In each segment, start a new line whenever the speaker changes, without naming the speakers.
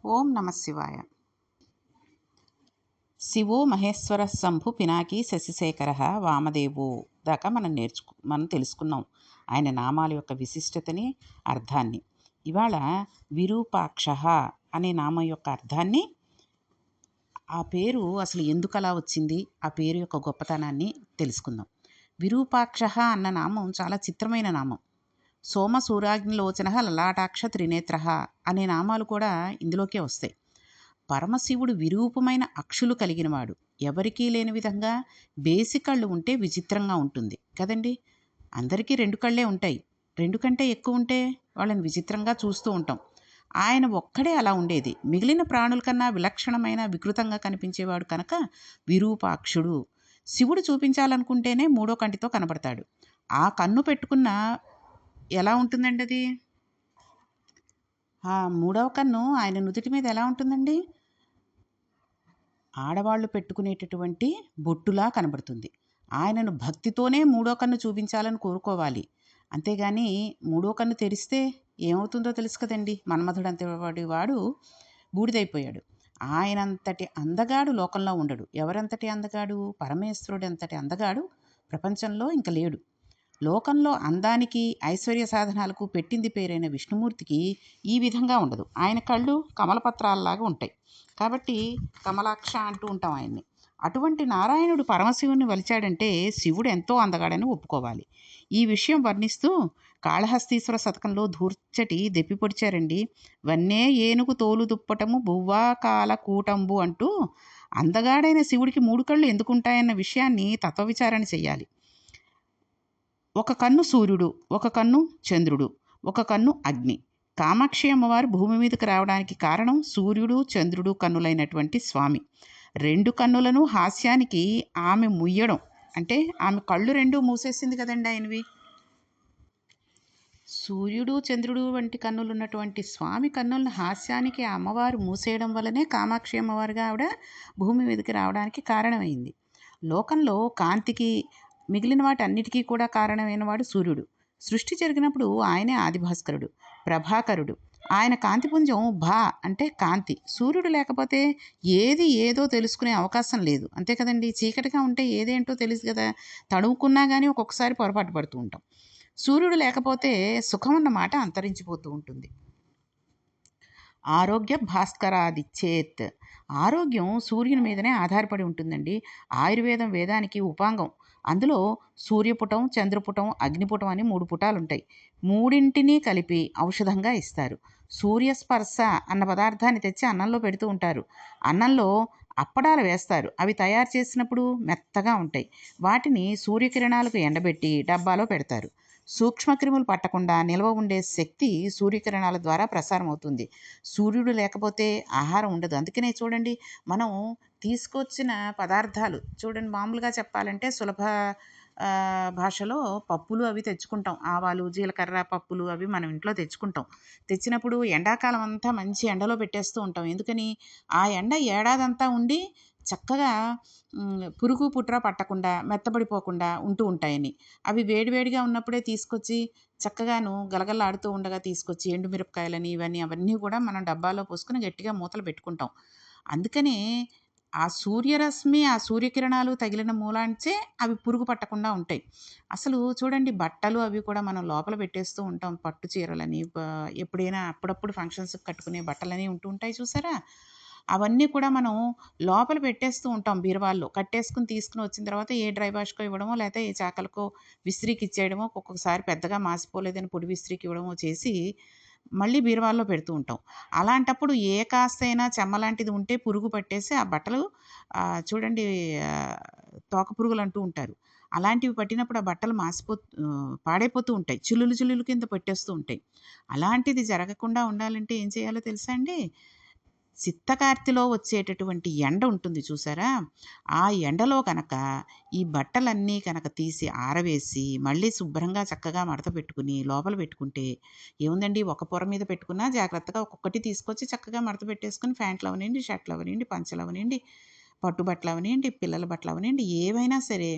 ఓం నమ శివాయ. శివో మహేశ్వర శంభు పినాకి శశిశేఖర వామదేవు దాకా మనం తెలుసుకున్నాం ఆయన నామాల యొక్క విశిష్టతని, అర్థాన్ని. ఇవాళ విరూపాక్ష అనే నామం యొక్క అర్థాన్ని, ఆ పేరు అసలు ఎందుకు అలా వచ్చింది, ఆ పేరు యొక్క గొప్పతనాన్ని తెలుసుకుందాం. విరూపాక్ష అన్న నామం చాలా చిత్రమైన నామం. సోమ సూర్యాగ్నిలోచన లలాటాక్ష త్రినేత్ర అనే నామాలు కూడా ఇందులోకే వస్తాయి. పరమశివుడు విరూపమైన అక్షులు కలిగినవాడు. ఎవరికీ లేని విధంగా బేసి కళ్ళు ఉంటే విచిత్రంగా ఉంటుంది కదండి. అందరికీ 2 కళ్ళే ఉంటాయి. 2 కంటే ఎక్కువ ఉంటే వాళ్ళని విచిత్రంగా చూస్తూ ఉంటాం. ఆయన ఒక్కడే అలా ఉండేది. మిగిలిన ప్రాణుల కన్నా విలక్షణమైన వికృతంగా కనిపించేవాడు కనుక విరూపాక్షుడు. శివుడు చూపించాలనుకుంటేనే మూడో కంటితో కనబడతాడు. ఆ కన్ను పెట్టుకున్న ఎలా ఉంటుందండి అది? ఆ మూడవ కన్ను ఆయన నుదుటి మీద ఎలా ఉంటుందండి? ఆడవాళ్ళు పెట్టుకునేటటువంటి బొట్టులా కనబడుతుంది. ఆయనను భక్తితోనే మూడో కన్ను చూపించాలని కోరుకోవాలి. అంతేగాని మూడో కన్ను తెరిస్తే ఏమవుతుందో తెలుసు కదండి. మన్మధుడంతటి వాడు బూడిదైపోయాడు. ఆయనంతటి అందగాడు లోకంలో ఉండడు. ఎవరంతటి అందగాడు? పరమేశ్వరుడంతటి అందగాడు ప్రపంచంలో ఇంక లేడు. లోకంలో అందానికి, ఐశ్వర్య సాధనాలకు పెట్టింది పేరైన విష్ణుమూర్తికి ఈ విధంగా ఉండదు. ఆయన కళ్ళు కమలపత్రాలలాగా ఉంటాయి. కాబట్టి కమలాక్ష అంటూ ఉంటాం ఆయన్ని. అటువంటి నారాయణుడు పరమశివుని వలిచాడంటే శివుడు ఎంతో అందగాడని ఒప్పుకోవాలి. ఈ విషయం వర్ణిస్తూ కాళహస్తీశ్వర శతకంలో ధూర్చటి దెప్పి పొడిచారండి. వన్నే ఏనుగు తోలు దుప్పటము బువ్వా కాల కూటంబు అంటూ అందగాడైన శివుడికి 3 కళ్ళు ఎందుకుంటాయన్న విషయాన్ని తత్వవిచారణ చెయ్యాలి. ఒక కన్ను సూర్యుడు, ఒక కన్ను చంద్రుడు, ఒక కన్ను అగ్ని. కామాక్షి అమ్మవారు భూమి మీదకి రావడానికి కారణం సూర్యుడు చంద్రుడు కన్నులైనటువంటి స్వామి. 2 కన్నులను హాస్యానికి ఆమె ముయ్యడం, అంటే ఆమె కళ్ళు 2 మూసేసింది కదండి ఆయనవి. సూర్యుడు చంద్రుడు వంటి కన్నులున్నటువంటి స్వామి కన్నులను హాస్యానికి ఆ అమ్మవారు మూసేయడం వల్లనే కామాక్షి అమ్మవారుగా ఆవిడ భూమి మీదకి రావడానికి కారణమైంది. లోకంలో కాంతికి, మిగిలిన వాటన్నిటికీ కూడా కారణమైన వాడు సూర్యుడు. సృష్టి జరిగినప్పుడు ఆయనే ఆదిభాస్కరుడు, ప్రభాకరుడు. ఆయన కాంతిపుంజం భా అంటే కాంతి. సూర్యుడు లేకపోతే ఏది ఏదో తెలుసుకునే అవకాశం లేదు. అంతే కదండి. చీకటిగా ఉంటే ఏదేంటో తెలుసు కదా. తడుముకున్నా కానీ ఒక్కొక్కసారి పొరపాటు పడుతూ ఉంటాం. సూర్యుడు లేకపోతే సుఖం అన్న మాట అంతరించిపోతూ ఉంటుంది. ఆరోగ్య భాస్కరాదిచ్చేత్. ఆరోగ్యం సూర్యుని మీదనే ఆధారపడి ఉంటుందండి. ఆయుర్వేదం వేదానికి ఉపాంగం. అందులో సూర్యపుటం, చంద్రపుటం, అగ్నిపుటం అని 3 పుటాలు ఉంటాయి. మూడింటిని కలిపి ఔషధంగా ఇస్తారు. సూర్యస్పర్శ అన్న పదార్థాన్ని తెచ్చి అన్నంలో పెడుతూ ఉంటారు. అన్నంలో అప్పడాలు వేస్తారు. అవి తయారు చేసినప్పుడు మెత్తగా ఉంటాయి. వాటిని సూర్యకిరణాలకు ఎండబెట్టి డబ్బాలో పెడతారు. సూక్ష్మక్రిములు పట్టకుండా నిల్వ ఉండే శక్తి సూర్యకిరణాల ద్వారా ప్రసారం అవుతుంది. సూర్యుడు లేకపోతే ఆహారం ఉండదు. అందుకనే చూడండి, మనం తీసుకొచ్చిన పదార్థాలు చూడండి, మామూలుగా చెప్పాలంటే సులభ భాషలో పప్పులు అవి తెచ్చుకుంటాం. ఆవాలు, జీలకర్ర, పప్పులు అవి మనం ఇంట్లో తెచ్చుకుంటాం. తెచ్చినప్పుడు ఎండాకాలం అంతా మంచి ఎండలో పెట్టేస్తూ ఉంటాం. ఎందుకని? ఆ ఎండ ఏడాదంతా ఉండి చక్కగా పురుగు పుట్ర పట్టకుండా, మెత్తబడిపోకుండా ఉంటూ ఉంటాయని. అవి వేడివేడిగా ఉన్నప్పుడే తీసుకొచ్చి చక్కగాను గలగలలాడుతూ ఉండగా తీసుకొచ్చి ఎండుమిరపకాయలని ఇవన్నీ అవన్నీ కూడా మనం డబ్బాలో పోసుకొని గట్టిగా మూతలు పెట్టుకుంటాం. అందుకనే ఆ సూర్యరశ్మి, ఆ సూర్యకిరణాలు తగిలిన మూలాంచే అవి పురుగు పట్టకుండా ఉంటాయి. అసలు చూడండి, బట్టలు అవి కూడా మనం లోపల పెట్టేస్తూ ఉంటాం. పట్టు చీరలని, ఎప్పుడైనా అప్పుడప్పుడు ఫంక్షన్స్‌కి కట్టుకునే బట్టలని ఉంటూ ఉంటాయి చూసారా? అవన్నీ కూడా మనం లోపల పెట్టేస్తూ ఉంటాం బీరువాల్లో. కట్టేసుకొని తీసుకొని వచ్చిన తర్వాత ఏ డ్రై వాష్‌కో ఇవ్వడమో, లేతే ఏ చాకలికో విస్త్రీకి ఇచ్చేయడమో, ఒక్కొక్కసారి పెద్దగా మాసిపోలేదని పొడి విస్త్రీకి ఇవ్వడమో చేసి మళ్ళీ బీరువాల్లో పెడుతూ ఉంటాం. అలాంటప్పుడు ఏ కాస్తైనా చెమ్మలాంటిది ఉంటే పురుగు పట్టేసి ఆ బట్టలు చూడండి, ఆహ్, తోక పురుగులంటూ ఉంటారు. అలాంటివి పట్టినప్పుడు ఆ బట్టలు పాడైపోతూ ఉంటాయి. చిల్లులు చిల్లులు కింద పెట్టేస్తూ ఉంటాయి. అలాంటిది జరగకుండా ఉండాలంటే ఏం చేయాలో తెలుసా అండి? చిత్తకార్తిలో వచ్చేటటువంటి ఎండ ఉంటుంది చూసారా? ఆ ఎండలో గనక ఈ బట్టలన్నీ కనుక తీసి ఆరవేసి, మళ్ళీ శుభ్రంగా చక్కగా మడత పెట్టుకుని లోపల పెట్టుకుంటే ఏముందండి, ఒక పొర మీద పెట్టుకున్నా జాగ్రత్తగా ఒక్కొక్కటి తీసుకొచ్చి చక్కగా మడత పెట్టేసుకొని ప్యాంట్లు అవనండి, షర్ట్లు అవనండి, పంచలు అవనండి, పట్టు బట్టలు అవనండి, పిల్లల బట్టలు అవనండి, ఏవైనా సరే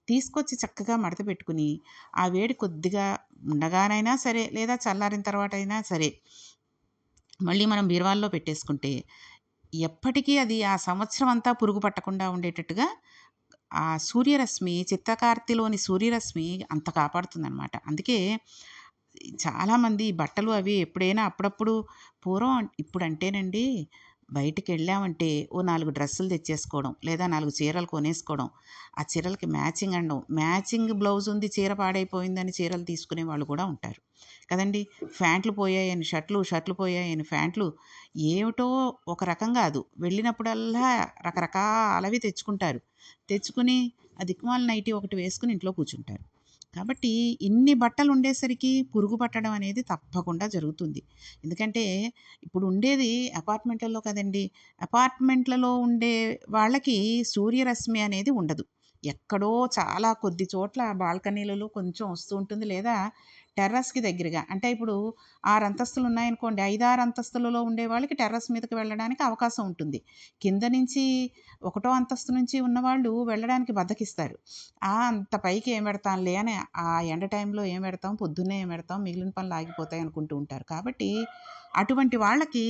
తీసుకొచ్చి చక్కగా మడత పెట్టుకుని, ఆ వేడి కొద్దిగా ఉండగానైనా సరే, లేదా చల్లారిన తర్వాత అయినా సరే మళ్ళీ మనం బీరువాల్లో పెట్టేసుకుంటే ఎప్పటికీ అది ఆ సంవత్సరం అంతా పురుగు పట్టకుండా ఉండేటట్టుగా ఆ సూర్యరశ్మి చిత్తకార్తిలోని సూర్యరశ్మి అంత కాపాడుతుందనమాట. అందుకే చాలామంది బట్టలు అవి ఎప్పుడైనా అప్పుడప్పుడు పూర్వం ఇప్పుడంటేనండి బయటికెళ్ళామంటే ఓ 4 డ్రెస్సులు తెచ్చేసుకోవడం, లేదా 4 చీరలు కొనేసుకోవడం, ఆ చీరలకి మ్యాచింగ్ అనడం, మ్యాచింగ్ బ్లౌజ్ ఉంది చీర పాడైపోయిందని చీరలు తీసుకునే వాళ్ళు కూడా ఉంటారు కదండీ! ఫ్యాంట్లు పోయాయని షర్టులు, షర్టులు పోయాయని ఫ్యాంట్లు ఏమిటో ఒక రకం కాదు. వెళ్ళినప్పుడల్లా రకరకాలవి తెచ్చుకుంటారు. తెచ్చుకుని ఆ దిక్కుమాలిన నైటీ ఒకటి వేసుకొని ఇంట్లో కూర్చుంటారు. కాబట్టి ఇన్ని బట్టలు ఉండేసరికి పురుగు పట్టడం అనేది తప్పకుండా జరుగుతుంది. ఎందుకంటే ఇప్పుడు ఉండేది అపార్ట్మెంట్లలో కదండీ! అపార్ట్మెంట్లలో ఉండే వాళ్ళకి సూర్యరశ్మి అనేది ఉండదు. ఎక్కడో చాలా కొద్ది చోట్ల బాల్కనీలలో కొంచెం వస్తూ ఉంటుంది. లేదా టెర్రస్‌కి దగ్గరగా అంటే ఇప్పుడు 6 అంతస్తులు ఉన్నాయనుకోండి. 5, 6 అంతస్తులలో ఉండే వాళ్ళకి టెర్రస్ మీదకి వెళ్ళడానికి అవకాశం ఉంటుంది. కింద నుంచి ఒకటో అంతస్తు నుంచి ఉన్నవాళ్ళు వెళ్ళడానికి బద్ధకిస్తారు. అంత పైకి ఏం పెడతాంలే అని ఆ ఎండ టైంలో ఏం పెడతాం, పొద్దున్నే ఏం పెడతాం, మిగిలిన పనులు ఆగిపోతాయి అనుకుంటూ ఉంటారు. కాబట్టి అటువంటి వాళ్ళకి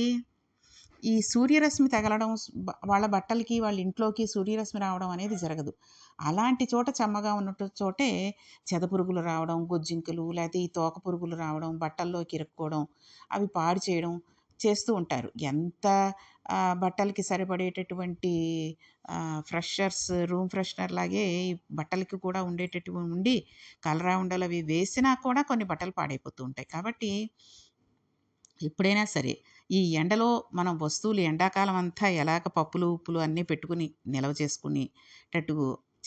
ఈ సూర్యరశ్మి తగలడం వాళ్ళ బట్టలకి, వాళ్ళ ఇంట్లోకి సూర్యరశ్మి రావడం అనేది జరగదు. అలాంటి చోట చెమ్మగా ఉన్నట్టు చోటే చెదపురుగులు రావడం, గొజ్జింకలు లేతే ఈ తోక పురుగులు రావడం, బట్టల్లోకి ఇరుక్కోవడం, అవి పాడు చేయడం చేస్తూ ఉంటారు. ఎంత బట్టలకి సరిపడేటటువంటి ఫ్రెషర్స్, రూమ్ ఫ్రెషనర్ లాగే ఈ బట్టలకి కూడా ఉండేటటివి ఉండి, కలరా ఉండలవి వేసినా కూడా కొన్ని బట్టలు పాడైపోతూ ఉంటాయి. కాబట్టి ఎప్పుడైనా సరే ఈ ఎండలో మనం వస్తువులు ఎండాకాలం అంతా ఎలాగ పప్పులు, ఉప్పులు అన్నీ పెట్టుకుని నిల్వ చేసుకునేటట్టు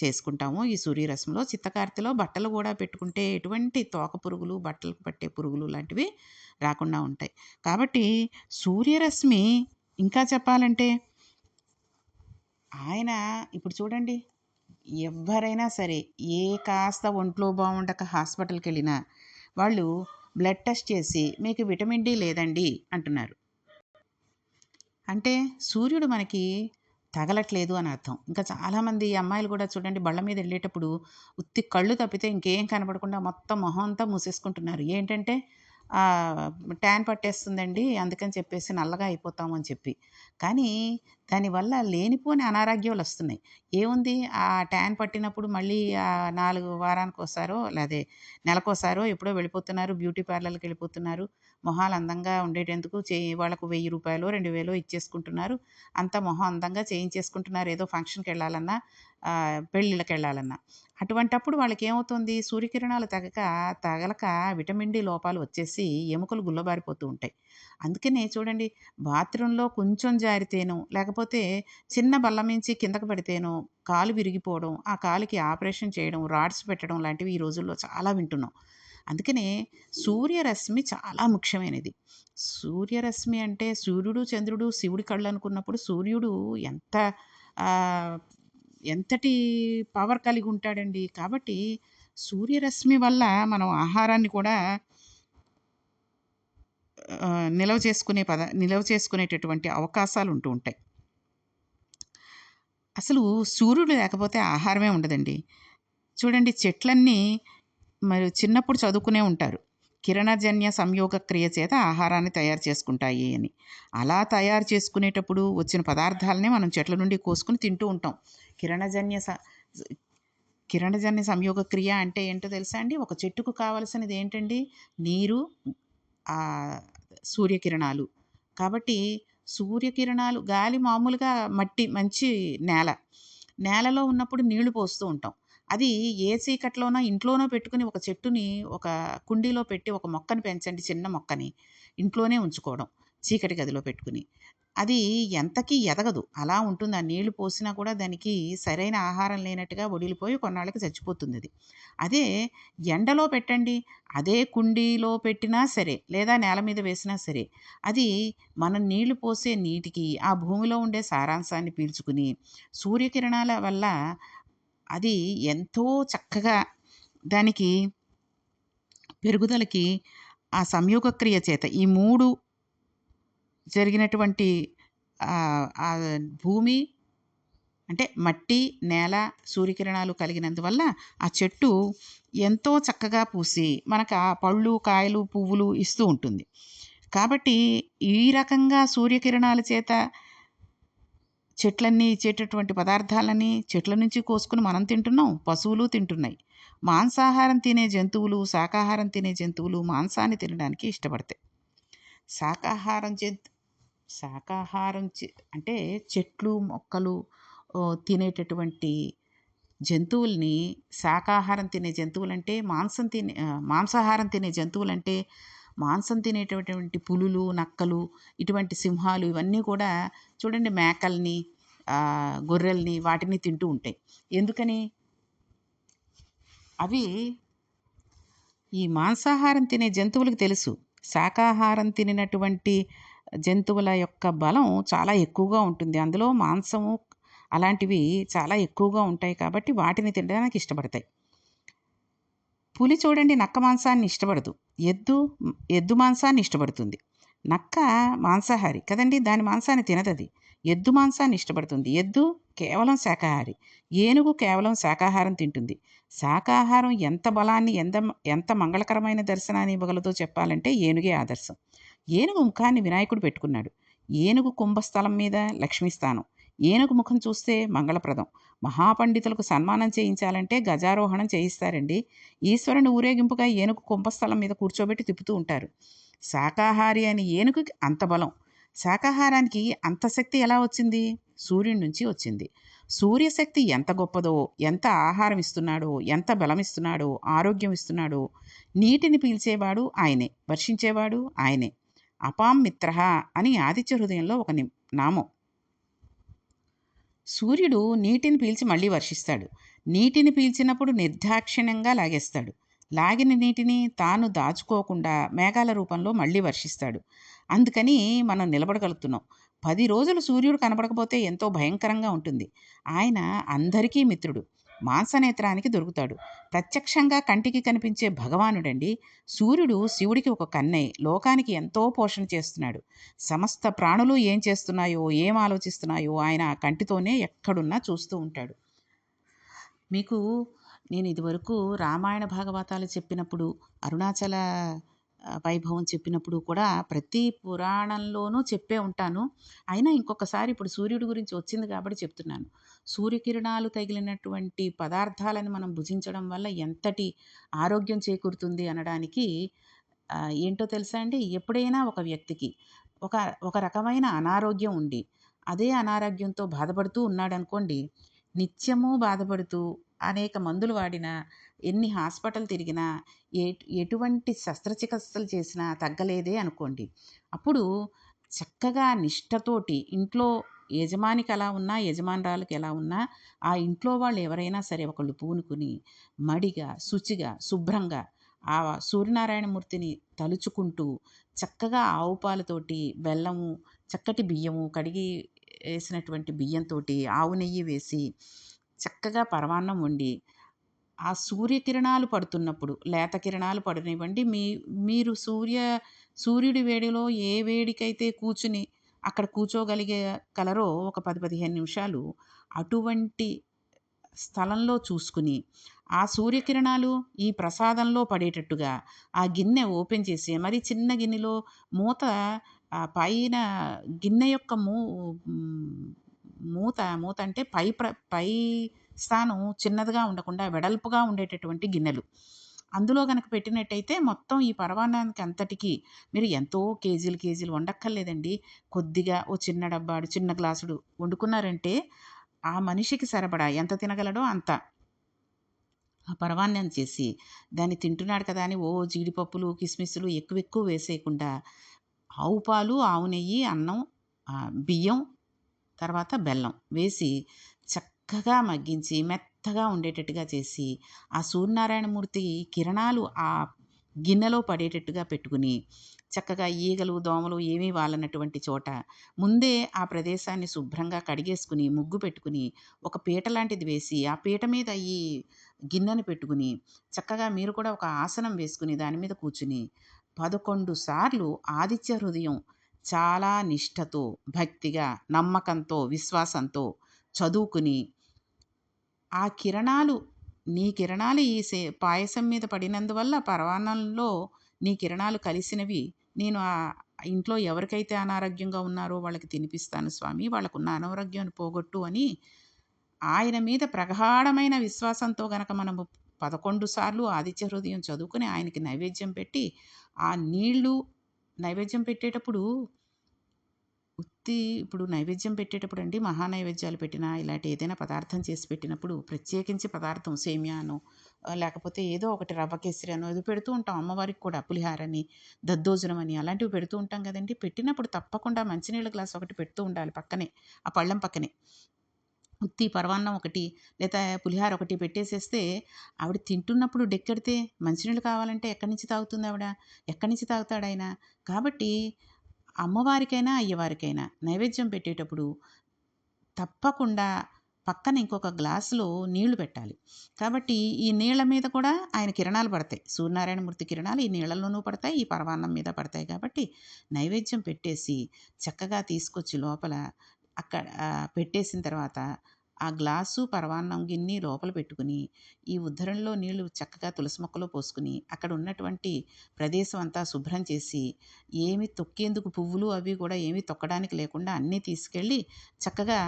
చేసుకుంటామో ఈ సూర్యరశ్మిలో, చిత్తకార్తెలో బట్టలు గూడా పెట్టుకుంటే ఎటువంటి తోక పురుగులు, బట్టలకు పట్టే పురుగులు లాంటివి రాకుండా ఉంటాయి. కాబట్టి సూర్యరశ్మి ఇంకా చెప్పాలంటే ఆయన ఇప్పుడు చూడండి ఎవ్వరైనా సరే ఏ కాస్త ఒంట్లో బాగుండక హాస్పిటల్‌కెళ్ళినా వాళ్ళు బ్లడ్ టెస్ట్ చేసి మీకు విటమిన్ డి లేదండి అంటున్నారు. అంటే సూర్యుడు మనకి తగలట్లేదు అని అర్థం. ఇంకా చాలామంది అమ్మాయిలు కూడా చూడండి బళ్ళ మీద వెళ్ళేటప్పుడు ఉత్తి కళ్ళు తప్పితే ఇంకేం కనపడకుండా మొత్తం మొహం అంతా మూసేసుకుంటున్నారు. ఏంటంటే ట్యాన్ పట్టేస్తుందండి అందుకని చెప్పేసి నల్లగా అయిపోతాము అని చెప్పి. కానీ దానివల్ల లేనిపోని అనారోగ్యాలొస్తున్నాయి. ఏముంది ట్యాన్ పట్టినప్పుడు మళ్ళీ 4 వారానికోసారో లేదే నెలకోసారో ఎప్పుడో వెళ్ళిపోతున్నారు. బ్యూటీ పార్లర్‌కెళ్ళిపోతున్నారు. మొహాలు అందంగా ఉండేటందుకు వాళ్ళకు రూ. 1000, 2000 ఇచ్చేసుకుంటున్నారు. అంతా మొహం అందంగా చేయించేసుకుంటున్నారు. ఏదో ఫంక్షన్‌కెళ్ళాలన్నా, పెళ్ళిళ్ళకెళ్ళాలన్నా. అటువంటప్పుడు వాళ్ళకేమవుతుంది సూర్యకిరణాలు తగలక విటమిన్ డి లోపాలు వచ్చేసి ఎముకలు గుల్లబారిపోతూ ఉంటాయి. అందుకనే చూడండి బాత్రూంలో కొంచెం జారితేనో, లేకపోతే చిన్న బల్ల మించి కిందకి పడితేనో కాలు విరిగిపోవడం, ఆ కాలుకి ఆపరేషన్ చేయడం, రాడ్స్ పెట్టడం లాంటివి ఈ రోజుల్లో చాలా వింటున్నాం. అందుకనే సూర్యరశ్మి చాలా ముఖ్యమైనది. సూర్యరశ్మి అంటే సూర్యుడు, చంద్రుడు శివుడి కళ్ళనుకున్నప్పుడు సూర్యుడు ఎంత ఆహ్, ఎంతటి పవర్ కలిగి ఉంటాడండి. కాబట్టి సూర్యరశ్మి వల్ల మనం ఆహారాన్ని కూడా నిల్వ చేసుకునేటటువంటి అవకాశాలు ఉంటూ ఉంటాయి. అసలు సూర్యుడు లేకపోతే ఆహారమే ఉండదండి. చూడండి చెట్లన్నీ మరి చిన్నప్పుడు చదువుకునే ఉంటారు. కిరణజన్య సంయోగ క్రియ చేత ఆహారాన్ని తయారు చేసుకుంటాయి అని. అలా తయారు చేసుకునేటప్పుడు వచ్చిన పదార్థాలనే మనం చెట్ల నుండి కోసుకొని తింటూ ఉంటాం. కిరణజన్య స కిరణజన్య సంయోగ క్రియ అంటే ఏంటో తెలుసా అండి? ఒక చెట్టుకు కావాల్సినది ఏంటండి? నీరు, ఆహ్, సూర్యకిరణాలు. కాబట్టి సూర్యకిరణాలు గాలి మామూలుగా మంచి నేల. నేలలో ఉన్నప్పుడు నీళ్లు పోస్తూ ఉంటాం. అది ఏ చీకట్లోనో, ఇంట్లోనో పెట్టుకొని ఒక చెట్టుని ఒక కుండీలో పెట్టి ఒక మొక్కని పెంచండి చిన్న మొక్కని. ఇంట్లోనే ఉంచుకోవడం. చీకటి గదిలో పెట్టుకుని. అది ఎంతకీ ఎదగదు. అలా ఉంటుంది. ఆ నీళ్లు పోసినా కూడా దానికి సరైన ఆహారం లేనట్టుగా వడిలిపోయి కొన్నాళ్ళకి చచ్చిపోతుందది. అదే ఎండలో పెట్టండి. అదే కుండీలో పెట్టినా సరే, లేదా నేల మీద వేసినా సరే, అది మనం నీళ్లు పోసే నీటికి, ఆ భూమిలో ఉండే సారాంశాన్ని పీల్చుకుని, సూర్యకిరణాల వల్ల అది ఎంతో చక్కగా దానికి పెరుగుదలకి ఆ సంయోగక్రియ చేత ఈ 3 జరిగినటువంటి భూమి అంటే మట్టి, నేల, సూర్యకిరణాలు కలిగినందువల్ల ఆ చెట్టు ఎంతో చక్కగా పూసి మనకు ఆ పళ్ళు, కాయలు, పువ్వులు ఇస్తూ ఉంటుంది. కాబట్టి ఈ రకంగా సూర్యకిరణాల చేత చెట్లన్నీ ఇచ్చేటటువంటి పదార్థాలని చెట్ల నుంచి కోసుకుని మనం తింటున్నాం, పశువులు తింటున్నాయి. మాంసాహారం తినే జంతువులు, శాకాహారం తినే జంతువులు మాంసాన్ని తినడానికి ఇష్టపడతాయి. శాకాహారం జంతు శాకాహారం అంటే చెట్లు, మొక్కలు తినేటటువంటి జంతువుల్ని శాకాహారం తినే జంతువులంటే మాంసాహారం తినే జంతువులంటే మాంసం తినేటటువంటి పులులు, నక్కలు, ఇటువంటి సింహాలు ఇవన్నీ కూడా చూడండి మేకల్ని, గొర్రెల్ని వాటిని తింటూ ఉంటాయి. ఎందుకని? అవి ఈ మాంసాహారం తినే జంతువులకు తెలుసు. శాకాహారం తినినటువంటి జంతువుల యొక్క బలం చాలా ఎక్కువగా ఉంటుంది. అందులో మాంసము అలాంటివి చాలా ఎక్కువగా ఉంటాయి కాబట్టి వాటిని తినడానికి ఇష్టపడతాయి. పులి చూడండి నక్క మాంసాన్ని ఇష్టపడదు. ఎద్దు మాంసాన్ని ఇష్టపడుతుంది. నక్క మాంసాహారి కదండీ! దాని మాంసాన్ని తినదది. ఎద్దు మాంసాన్ని ఇష్టపడుతుంది. ఎద్దు కేవలం శాకాహారి. ఏనుగు కేవలం శాకాహారం తింటుంది. శాకాహారం ఎంత బలాన్ని ఎంత మంగళకరమైన దర్శనాన్ని ఇవ్వగలదో చెప్పాలంటే ఏనుగే ఆదర్శం. ఏనుగు ముఖాన్ని వినాయకుడు పెట్టుకున్నాడు. ఏనుగు కుంభస్థలం మీద లక్ష్మీస్థానం. ఏనుగు ముఖం చూస్తే మంగళప్రదం. మహాపండితులకు సన్మానం చేయించాలంటే గజారోహణం చేయిస్తారండి. ఈశ్వరుని ఊరేగింపుగా ఏనుగు కుంభస్థలం మీద కూర్చోబెట్టి తిప్పుతూ ఉంటారు. శాకాహారి అని ఏనుగుకి అంత బలం. శాకాహారానికి అంత శక్తి ఎలా వచ్చింది? సూర్యుడి నుంచి వచ్చింది. సూర్యశక్తి ఎంత గొప్పదో, ఎంత ఆహారం ఇస్తున్నాడో, ఎంత బలం ఇస్తున్నాడో, ఆరోగ్యం ఇస్తున్నాడో, నీటిని పీల్చేవాడు ఆయనే, వర్షించేవాడు ఆయనే. అపాం మిత్ర అని ఆదిత్య హృదయంలో ఒక నామం. సూర్యుడు నీటిని పీల్చి మళ్ళీ వర్షిస్తాడు. నీటిని పీల్చినప్పుడు నిర్దాక్షిణ్యంగా లాగేస్తాడు. లాగిన నీటిని తాను దాచుకోకుండా మేఘాల రూపంలో మళ్ళీ వర్షిస్తాడు. అందుకని మనం నిలబడగలుగుతున్నాం. 10 రోజులు సూర్యుడు కనపడకపోతే ఎంతో భయంకరంగా ఉంటుంది. ఆయన అందరికీ మిత్రుడు. మాంసనేత్రానికి దొరుకుతాడు. ప్రత్యక్షంగా కంటికి కనిపించే భగవానుడండి. సూర్యుడు శివుడికి ఒక కన్నై లోకానికి ఎంతో పోషణ చేస్తున్నాడు. సమస్త ప్రాణులు ఏం చేస్తున్నాయో, ఏం ఆలోచిస్తున్నాయో ఆయన ఆ కంటితోనే ఎక్కడున్నా చూస్తూ ఉంటాడు. మీకు నేను ఇదివరకు రామాయణ భాగవతాలు చెప్పినప్పుడు, అరుణాచల వైభవం చెప్పినప్పుడు కూడా ప్రతి పురాణంలోనూ చెప్పే ఉంటాను. అయినా ఇంకొకసారి ఇప్పుడు సూర్యుడి గురించి వచ్చింది కాబట్టి చెప్తున్నాను. సూర్యకిరణాలు తగిలినటువంటి పదార్థాలను మనం భుజించడం వల్ల ఎంతటి ఆరోగ్యం చేకూరుతుంది అనడానికి ఏంటో తెలుసా అండి? ఎప్పుడైనా ఒక వ్యక్తికి ఒక ఒక రకమైన అనారోగ్యం ఉండి, అదే అనారోగ్యంతో బాధపడుతూ ఉన్నాడనుకోండి, నిత్యము బాధపడుతూ అనేక మందులు వాడినా, ఎన్ని హాస్పిటల్ తిరిగినా, ఎటువంటి శస్త్రచికిత్సలు చేసినా తగ్గలేదే అనుకోండి. అప్పుడు చక్కగా నిష్టతోటి ఇంట్లో యజమానికి ఎలా ఉన్నా, యజమానురాలికి ఎలా ఉన్నా, ఆ ఇంట్లో వాళ్ళు ఎవరైనా సరే ఒకళ్ళు పూనుకుని, మడిగా, శుచిగా, శుభ్రంగా ఆ సూర్యనారాయణమూర్తిని తలుచుకుంటూ చక్కగా ఆవు పాలతోటి, బెల్లము, చక్కటి బియ్యము కడిగి వేసినటువంటి బియ్యంతోటి, ఆవు నెయ్యి వేసి చక్కగా పరమాన్నం వండి, ఆ సూర్యకిరణాలు పడుతున్నప్పుడు, లేత కిరణాలు పడనివ్వండి, మీరు సూర్యుడి వేడిలో ఏ వేడికైతే కూర్చుని అక్కడ కలరో ఒక 10, 15 నిమిషాలు అటువంటి స్థలంలో చూసుకుని, ఆ సూర్యకిరణాలు ఈ ప్రసాదంలో పడేటట్టుగా ఆ గిన్నె ఓపెన్ చేసి, మరి చిన్న గిన్నెలో మూత పైన గిన్నె యొక్క మూత అంటే పై స్థానం చిన్నదిగా ఉండకుండా వెడల్పుగా ఉండేటటువంటి గిన్నెలు. అందులో గనక పెట్టినట్టయితే మొత్తం ఈ పరమాన్నానికి అంతటికి మీరు ఎంతో కేజీలు వండక్కర్లేదండి. కొద్దిగా ఓ చిన్న డబ్బాడు, చిన్న గ్లాసుడు వండుకున్నారంటే ఆ మనిషికి సరిపడా ఎంత తినగలడో అంత ఆ పరమాన్నం చేసి దాన్ని తింటున్నాడు కదా అని ఓ జీడిపప్పులు, కిస్మిస్సులు ఎక్కువ వేసేయకుండా ఆవు పాలు, ఆవు నెయ్యి, అన్నం, బియ్యం, తర్వాత బెల్లం వేసి చక్కగా మగ్గించి మెత్తగా ఉండేటట్టుగా చేసి ఆ సూర్యనారాయణమూర్తి కిరణాలు ఆ గిన్నెలో పడేటట్టుగా పెట్టుకుని చక్కగా ఈగలు, దోమలు ఏమీ వాలనటువంటి చోట ముందే ఆ ప్రదేశాన్ని శుభ్రంగా కడిగేసుకుని, ముగ్గు పెట్టుకుని, ఒక పీట లాంటిది వేసి, ఆ పీట మీద ఈ గిన్నెను పెట్టుకుని, చక్కగా మీరు కూడా ఒక ఆసనం వేసుకుని దాని మీద కూర్చుని 11 సార్లు ఆదిత్య హృదయం చాలా నిష్టతో, భక్తిగా, నమ్మకంతో, విశ్వాసంతో చదువుకుని, ఆ కిరణాలు నీ కిరణాలు ఈ పాయసం మీద పడినందువల్ల పరమాన్నంలో నీ కిరణాలు కలిసినవి నేను ఇంట్లో ఎవరికైతే అనారోగ్యంగా ఉన్నారో వాళ్ళకి తినిపిస్తాను స్వామి, వాళ్ళకున్న అనారోగ్యాన్ని పోగొట్టు అని ఆయన మీద ప్రగాఢమైన విశ్వాసంతో గనక మనము 11 సార్లు ఆదిత్య హృదయం చదువుకొని ఆయనకి నైవేద్యం పెట్టి, ఆ నీళ్ళు నైవేద్యం పెట్టేటప్పుడు ఇప్పుడు నైవేద్యం పెట్టేటప్పుడండి, మహా నైవేద్యాలు పెట్టినా, ఇలాంటి ఏదైనా పదార్థం చేసి పెట్టినప్పుడు ప్రత్యేకించి పదార్థం సేమ్యానో, లేకపోతే ఏదో ఒకటి రవ్వ కేసరనో ఏదో పెడుతూ ఉంటాం అమ్మవారికి కూడా. పులిహారని, దద్దోజనమని అలాంటివి పెడుతూ ఉంటాం కదండీ! పెట్టినప్పుడు తప్పకుండా మంచినీళ్ళ గ్లాస్ ఒకటి పెడుతూ ఉండాలి పక్కనే, ఆ పళ్ళెం పక్కనే. ఉత్తి పరమాన్నం ఒకటి, లేదా పులిహార ఒకటి పెట్టేసేస్తే, ఆవిడ తింటున్నప్పుడు డెక్కెడితే మంచినీళ్ళు కావాలంటే ఎక్కడి నుంచి తాగుతుంది ఆవిడ? ఎక్కడి నుంచి తాగుతాడాయన? కాబట్టి అమ్మవారికైనా, అయ్యవారికైనా నైవేద్యం పెట్టేటప్పుడు తప్పకుండా పక్కన ఇంకొక గ్లాసులో నీళ్లు పెట్టాలి. కాబట్టి ఈ నీళ్ల మీద కూడా ఆయన కిరణాలు పడతాయి. సూర్యనారాయణమూర్తి కిరణాలు ఈ నీళ్లలోనూ పడతాయి, ఈ పరమాన్నం మీద పడతాయి. కాబట్టి నైవేద్యం పెట్టేసి చక్కగా తీసుకొచ్చి లోపల అక్కడ పెట్టేసిన తర్వాత ఆ గ్లాసు, పరమాన్నం గిన్ని లోపల పెట్టుకుని, ఈ ఉద్ధరణలో నీళ్లు చక్కగా తులసి మొక్కలో పోసుకుని, అక్కడ ఉన్నటువంటి ప్రదేశం అంతా శుభ్రం చేసి, ఏమి తొక్కేందుకు పువ్వులు అవి కూడా ఏమీ తొక్కడానికి లేకుండా అన్నీ తీసుకెళ్ళి చక్కగా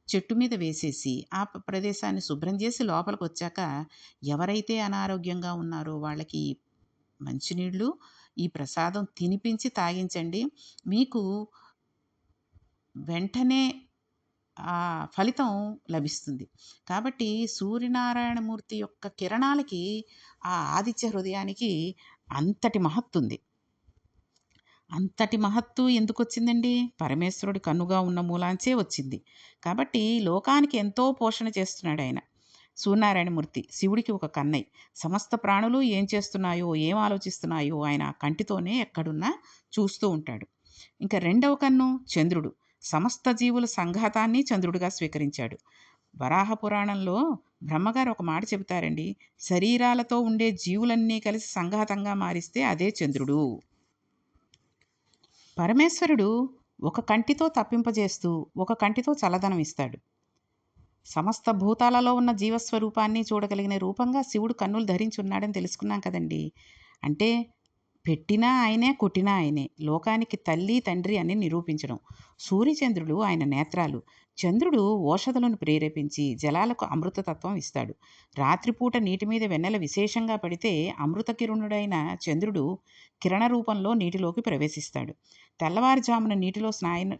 చెట్టు మీద వేసేసి, ఆ ప్రదేశాన్ని శుభ్రం చేసి లోపలికొచ్చాక, ఎవరైతే అనారోగ్యంగా ఉన్నారో వాళ్ళకి మంచినీళ్ళు, ఈ ప్రసాదం తినిపించి తాగించండి. మీకు వెంటనే ఫలితం లభిస్తుంది. కాబట్టి సూర్యనారాయణమూర్తి యొక్క కిరణాలకి, ఆ ఆదిత్య హృదయానికి అంతటి మహత్తుంది. అంతటి మహత్తు ఎందుకొచ్చిందండి? పరమేశ్వరుడి కన్నుగా ఉన్న మూలాంచే వచ్చింది. కాబట్టి లోకానికి ఎంతో పోషణ చేస్తున్నాడాయన. సూర్యనారాయణమూర్తి శివుడికి ఒక కన్నై. సమస్త ప్రాణులు ఏం చేస్తున్నాయో, ఏం ఆలోచిస్తున్నాయో ఆయన కంటితోనే ఎక్కడున్నా చూస్తూ ఉంటాడు. ఇంకా రెండవ కన్ను చంద్రుడు. సమస్త జీవుల సంఘాతాన్ని చంద్రుడిగా స్వీకరించాడు. వరాహ పురాణంలో బ్రహ్మగారు ఒక మాట చెబుతారండి. శరీరాలతో ఉండే జీవులన్నీ కలిసి సంఘాతంగా మారిస్తే అదే చంద్రుడు. పరమేశ్వరుడు ఒక కంటితో తప్పింపజేస్తూ, ఒక కంటితో చల్లదనం ఇస్తాడు. సమస్త భూతాలలో ఉన్న జీవస్వరూపాన్ని చూడగలిగిన రూపంగా శివుడు కన్నులు ధరించి ఉన్నాడని తెలుసుకున్నాం కదండి. అంటే పెట్టినా ఆయనే, కొట్టినా ఆయనే. లోకానికి తల్లి, తండ్రి అని నిరూపించడం. సూర్యచంద్రుడు ఆయన నేత్రాలు. చంద్రుడు ఓషధులను ప్రేరేపించి జలాలకు అమృతతత్వం ఇస్తాడు. రాత్రిపూట నీటి మీద వెన్నెల విశేషంగా పడితే అమృత కిరణుడైన చంద్రుడు కిరణ రూపంలో నీటిలోకి ప్రవేశిస్తాడు. తెల్లవారుజామున నీటిలో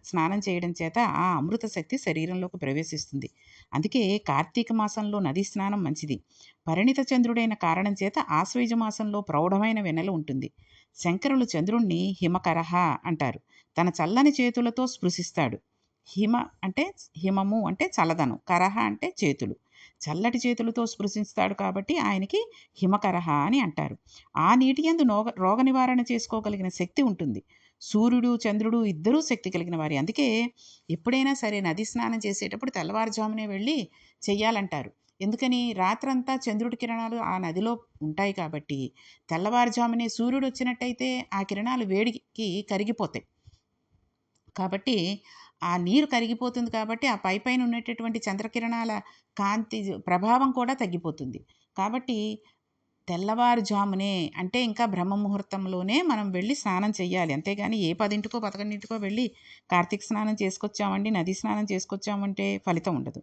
స్నానం చేయడం చేత ఆ అమృత శక్తి శరీరంలోకి ప్రవేశిస్తుంది. అందుకే కార్తీక మాసంలో నదీ స్నానం మంచిది. పరిణిత చంద్రుడైన కారణం చేత ఆశ్వయుజ మాసంలో ప్రౌఢమైన వెన్నెల ఉంటుంది. శంకరులు చంద్రుణ్ణి హిమకరహ అంటారు. తన చల్లని చేతులతో స్పృశిస్తాడు. హిమము అంటే చల్లదనం, కరహ అంటే చేతులు. చల్లటి చేతులతో స్పృశిస్తాడు కాబట్టి ఆయనకి హిమకరహ అని అంటారు. ఆ నీటి యందు రోగ నివారణ చేసుకోగలిగిన శక్తి ఉంటుంది. సూర్యుడు, చంద్రుడు ఇద్దరూ శక్తి కలిగిన వారి. అందుకే ఎప్పుడైనా సరే నది స్నానం చేసేటప్పుడు తెల్లవారుజామునే వెళ్ళి చెయ్యాలంటారు. ఎందుకని? రాత్రంతా చంద్రుడి కిరణాలు ఆ నదిలో ఉంటాయి కాబట్టి తెల్లవారుజామునే సూర్యుడు వచ్చినట్టయితే ఆ కిరణాలు వేడికి కరిగిపోతాయి. కాబట్టి ఆ నీరు కరిగిపోతుంది కాబట్టి ఆ పైపైన ఉండేటటువంటి చంద్రకిరణాల కాంతి ప్రభావం కూడా తగ్గిపోతుంది. కాబట్టి తెల్లవారుజామునే అంటే ఇంకా బ్రహ్మ ముహూర్తంలోనే మనం వెళ్ళి స్నానం చేయాలి. అంతేగాని ఏ 10కో 11కో వెళ్ళి కార్తీక స్నానం చేసుకొచ్చామండి, నదీ స్నానం చేసుకొచ్చామంటే ఫలితం ఉండదు.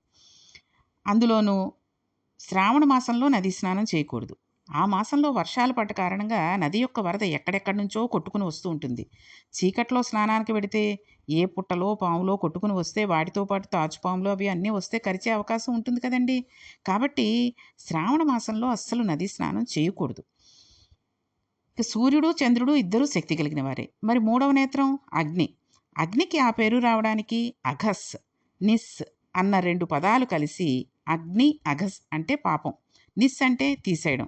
అందులోనూ శ్రావణ మాసంలో నదీ స్నానం చేయకూడదు. ఆ మాసంలో వర్షాలు పడ్డ కారణంగా నది యొక్క వరద ఎక్కడెక్కడి నుంచో కొట్టుకుని వస్తూ ఉంటుంది. చీకట్లో స్నానానికి వెడితే ఏ పుట్టలో, పాములో కొట్టుకుని వస్తే వాటితో పాటు తాచుపాములు అవి అన్నీ వస్తే కరిచే అవకాశం ఉంటుంది కదండి. కాబట్టి శ్రావణ మాసంలో అస్సలు నదీ స్నానం చేయకూడదు. ఇక సూర్యుడు, చంద్రుడు ఇద్దరూ శక్తి కలిగిన వారే. మరి మూడవ నేత్రం అగ్ని. అగ్నికి ఆ పేరు రావడానికి అఘస్, నిస్ అన్న 2 పదాలు కలిసి అగ్ని, అఘస్ అంటే పాపం, నిస్ అంటే తీసేయడం.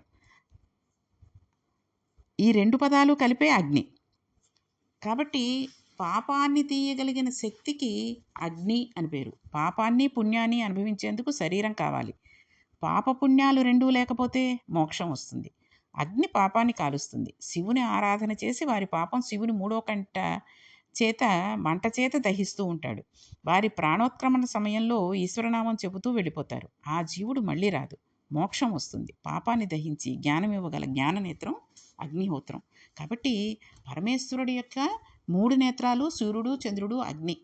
ఈ 2 పదాలు కలిపే అగ్ని. కాబట్టి పాపాన్ని తీయగలిగిన శక్తికి అగ్ని అని పేరు. పాపాన్ని, పుణ్యాన్ని అనుభవించేందుకు శరీరం కావాలి. పాపపుణ్యాలు 2 లేకపోతే మోక్షం వస్తుంది. అగ్ని పాపాన్ని కాలుస్తుంది. శివుని ఆరాధన చేసి వారి పాపం శివుని మూడో కంట చేత మంట చేత దహిస్తూ ఉంటాడు. వారి ప్రాణోత్క్రమణ సమయంలో ఈశ్వరనామం చెబుతూ వెళ్ళిపోతారు. ఆ జీవుడు మళ్ళీ రాదు. మోక్షం వస్తుంది. పాపాన్ని దహించి జ్ఞానం ఇవ్వగల జ్ఞాననేత్రం అగ్నిహోత్రం. కాబట్టి పరమేశ్వరుడి యొక్క 3 నేత్రాలు సూర్యుడు, చంద్రుడు, అగ్ని.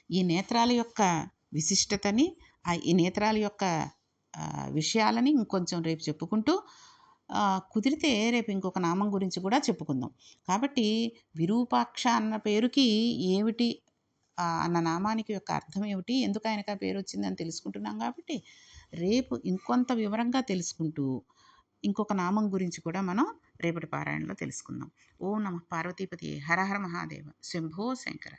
ఈ నేత్రాల యొక్క విశిష్టతని, ఈ నేత్రాల యొక్క విషయాలని ఇంకొంచెం రేపు చెప్పుకుంటూ, కుదిరితే రేపు ఇంకొక నామం గురించి కూడా చెప్పుకుందాం. కాబట్టి విరూపాక్ష అన్న పేరుకి ఏమిటి, అన్న నామానికి యొక్క అర్థం ఏమిటి, ఎందుకు ఆయనకు ఆ పేరు వచ్చిందని తెలుసుకుంటున్నాం. కాబట్టి రేపు ఇంకొంత వివరంగా తెలుసుకుంటూ ఇంకొక నామం గురించి కూడా మనం రేపటి పారాయణలో తెలుసుకుందాం. ఓం నమః పార్వతీపతి హర హర మహాదేవ శంభో శంకర.